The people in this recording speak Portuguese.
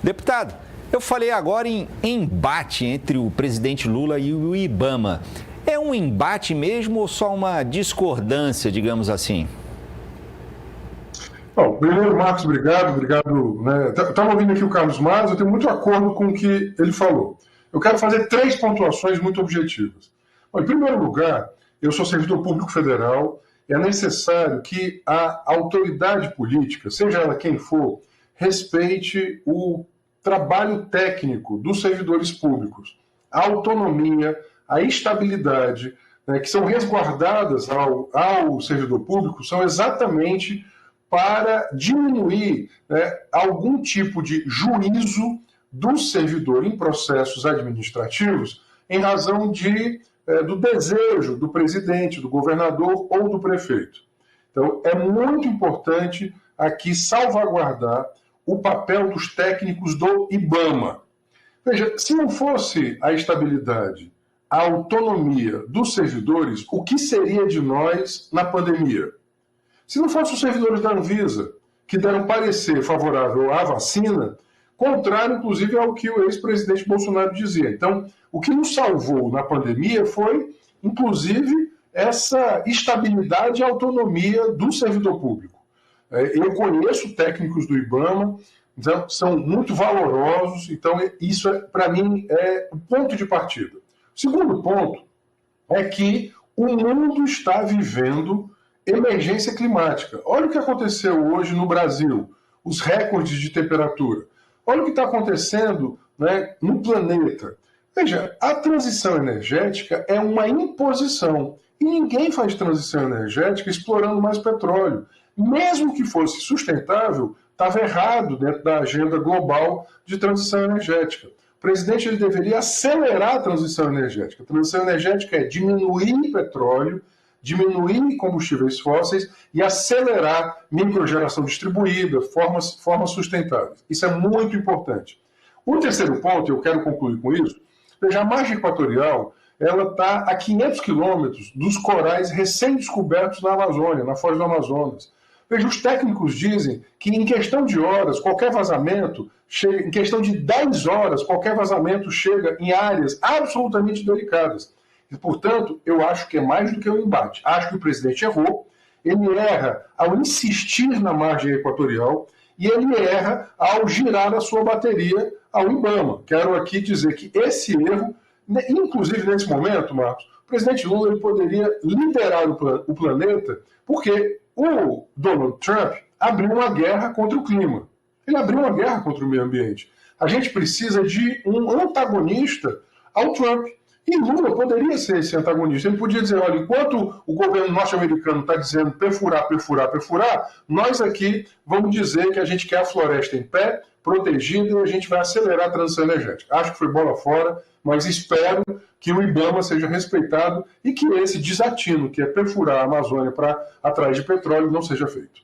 Deputado, eu falei agora em embate entre o presidente Lula e o IBAMA. É um embate mesmo ou só uma discordância, digamos assim? Bom, primeiro, Marcos, obrigado. Estava ouvindo aqui o Carlos Mares, eu tenho muito acordo com o que ele falou. Eu quero fazer 3 pontuações muito objetivas. Bom, em primeiro lugar, eu sou servidor público federal, é necessário que a autoridade política, seja ela quem for, respeite o trabalho técnico dos servidores públicos, a autonomia, a estabilidade, né, que são resguardadas ao servidor público, são exatamente para diminuir, né, algum tipo de juízo do servidor em processos administrativos em razão do desejo do presidente, do governador ou do prefeito. Então, é muito importante aqui salvaguardar o papel dos técnicos do IBAMA. Veja, se não fosse a estabilidade, a autonomia dos servidores, o que seria de nós na pandemia? Se não fossem os servidores da Anvisa, que deram parecer favorável à vacina, contrário, inclusive, ao que o ex-presidente Bolsonaro dizia. Então, o que nos salvou na pandemia foi, inclusive, essa estabilidade e autonomia do servidor público. Eu conheço técnicos do IBAMA, então, são muito valorosos, então isso, para mim, é o ponto de partida. O segundo ponto é que o mundo está vivendo emergência climática. Olha o que aconteceu hoje no Brasil, os recordes de temperatura. Olha o que está acontecendo, né, no planeta. Veja, a transição energética é uma imposição. E ninguém faz transição energética explorando mais petróleo. Mesmo que fosse sustentável, estava errado dentro da agenda global de transição energética. O presidente ele deveria acelerar a transição energética. A transição energética é diminuir petróleo, diminuir combustíveis fósseis e acelerar microgeração distribuída, formas sustentáveis. Isso é muito importante. O terceiro ponto, eu quero concluir com isso, veja, a margem equatorial ela está a 500 quilômetros dos corais recém-descobertos na Amazônia, na Foz do Amazonas. Veja, os técnicos dizem que em questão de horas, qualquer vazamento, em questão de 10 horas, qualquer vazamento chega em áreas absolutamente delicadas. E, portanto, eu acho que é mais do que um embate. Acho que o presidente errou, ele erra ao insistir na margem equatorial e ele erra ao girar a sua bateria ao IBAMA. Quero aqui dizer que esse erro, inclusive nesse momento, Marcos, o presidente Lula ele poderia liderar o planeta porque o Donald Trump abriu uma guerra contra o clima. Ele abriu uma guerra contra o meio ambiente. A gente precisa de um antagonista ao Trump. E Lula poderia ser esse antagonista. Ele podia dizer, olha, enquanto o governo norte-americano está dizendo perfurar, nós aqui vamos dizer que a gente quer a floresta em pé, protegida, e a gente vai acelerar a transição energética. Acho que foi bola fora, mas espero que o IBAMA seja respeitado e que esse desatino, que é perfurar a Amazônia para atrás de petróleo, não seja feito.